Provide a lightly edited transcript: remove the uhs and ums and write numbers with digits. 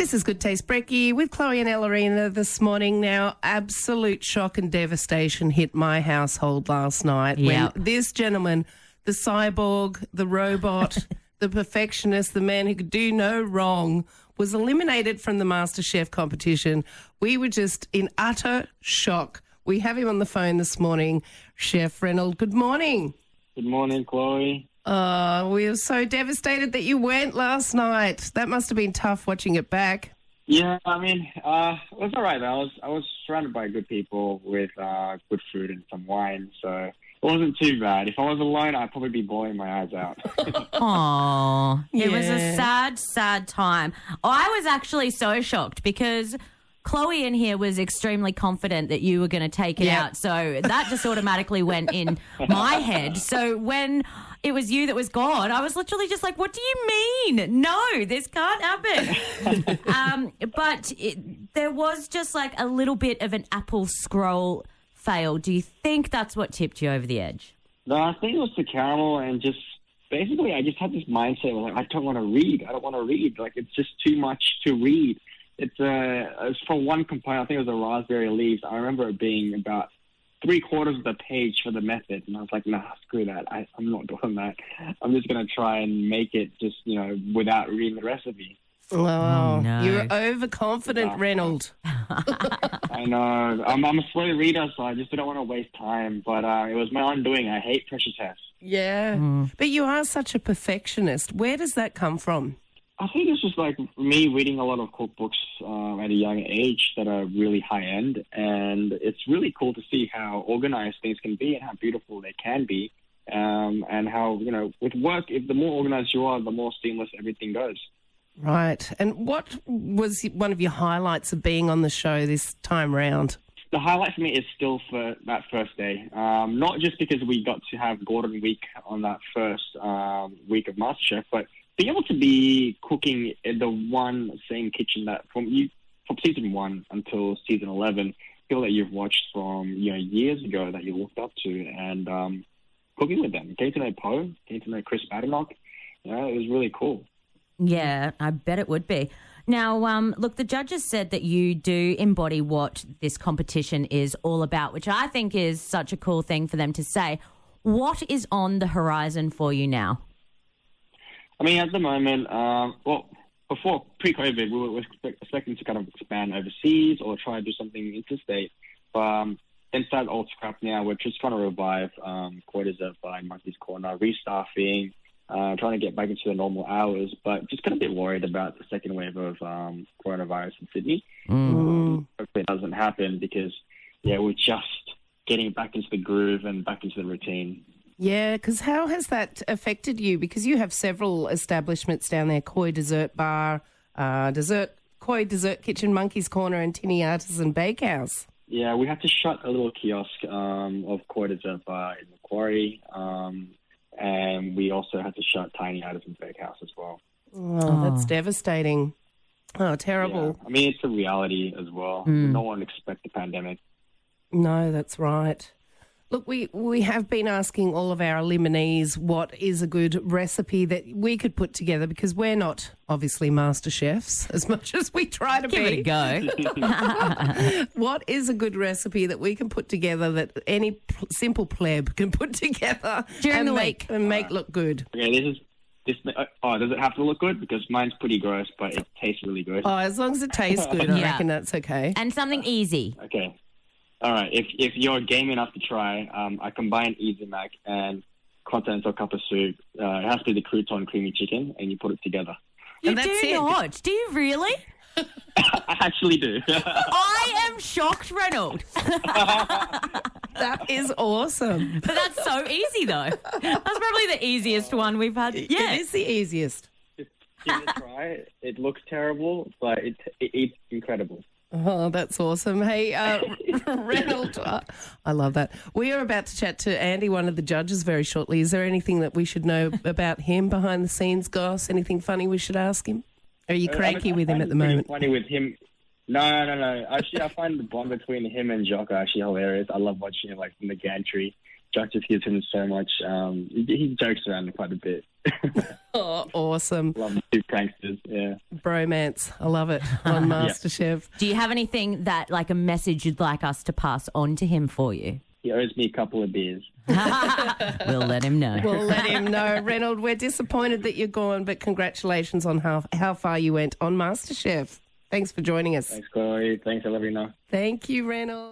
This is Good Taste Brekky with Chloe and Ellerina this morning. Now, absolute shock and devastation hit my household last night when this gentleman, the cyborg, the robot, the perfectionist, the man who could do no wrong, was eliminated from the Masterchef competition. We were just in utter shock. We have him on the phone this morning, Chef Reynold. Good morning. Good morning, Chloe. We were so devastated that you went last night. That must have been tough watching it back. Yeah, I mean, it was all right. I was surrounded by good people with good food and some wine, so it wasn't too bad. If I was alone, I'd probably be bawling my eyes out. Aww. Yeah. It was a sad, sad time. I was actually so shocked because Chloe in here was extremely confident that you were going to take it out. So that just automatically went in my head. So when it was you that was gone, I was literally just like, what do you mean? No, this can't happen. But there was just like a little bit of an Apple scroll fail. Do you think that's what tipped you over the edge? No, I think it was the caramel and just basically I just had this mindset where like, I don't want to read. I don't want to read. Like it's just too much to read. It's for one component, I think it was the raspberry leaves. I remember it being about 3/4 of the page for the method. And I was like, nah, screw that. I'm not doing that. I'm just going to try and make it just, without reading the recipe. Oh, no. You're overconfident, Reynold. I know. I'm a slow reader, so I just didn't want to waste time. But it was my undoing. I hate pressure tests. Yeah. But you are such a perfectionist. Where does that come from? I think it's just like me reading a lot of cookbooks at a young age that are really high end, and it's really cool to see how organized things can be and how beautiful they can be, and how with work, if the more organized you are, the more seamless everything goes. Right. And what was one of your highlights of being on the show this time round? The highlight for me is still for that first day, not just because we got to have Gordon Week on that first week of MasterChef, but being able to be cooking in the one same kitchen that from season 1 until season 11, people that you've watched from years ago that you looked up to, and cooking with them, getting to know Poe, getting to know Chris Badenoch, it was really cool. Yeah, I bet it would be. Now, look, the judges said that you do embody what this competition is all about, which I think is such a cool thing for them to say. What is on the horizon for you now? I mean, at the moment, before pre-COVID, we were expecting to kind of expand overseas or try to do something interstate. Instead, all scrap now. We're just trying to revive Koi Dessert by Monkey's Corner, restaffing, trying to get back into the normal hours, but just kind of a bit worried about the second wave of coronavirus in Sydney. Hopefully it doesn't happen because, we're just getting back into the groove and back into the routine. Yeah, because how has that affected you? Because you have several establishments down there, Koi Dessert Bar, Koi Dessert Kitchen, Monkey's Corner and Tinny Artisan Bakehouse. Yeah, we had to shut a little kiosk of Koi Dessert Bar in Macquarie, and we also had to shut Tiny Artisan Bakehouse as well. Oh, that's devastating. Oh, terrible. Yeah. I mean, it's a reality as well. No one expects the pandemic. No, that's right. Look, we have been asking all of our eliminees what is a good recipe that we could put together because we're not obviously master chefs as much as we try to Give be. it a go. What is a good recipe that we can put together that any simple pleb can put together During the week and make look good? Okay, does it have to look good? Because mine's pretty gross, but it tastes really good. Oh, as long as it tastes good, I reckon that's okay. And something easy. Okay. All right, if you're game enough to try, I combine Easy Mac and continental cup of soup. It has to be the crouton creamy chicken, and you put it together. You do not. Do you really? I actually do. I am shocked, Reynold. That is awesome. But that's so easy, though. That's probably the easiest one we've had yet. It is the easiest. Give it a try. It looks terrible, but it's incredible. Oh, that's awesome. Hey, Reynold, I love that. We are about to chat to Andy, one of the judges, very shortly. Is there anything that we should know about him behind the scenes, Goss? Anything funny we should ask him? Are you cranky with him at the moment? Funny with him. No. Actually, I find the bond between him and Jocko actually hilarious. I love watching him like in the gantry. Jack just gives him so much. He jokes around quite a bit. Oh, awesome. Love the two pranksters, yeah. Bromance. I love it on Masterchef. Do you have anything that, like a message you'd like us to pass on to him for you? He owes me a couple of beers. We'll let him know. We'll let him know. Reynold, we're disappointed that you're gone, but congratulations on how far you went on MasterChef. Thanks for joining us. Thanks, Chloe. Thanks, Elena. Thank you, Reynold.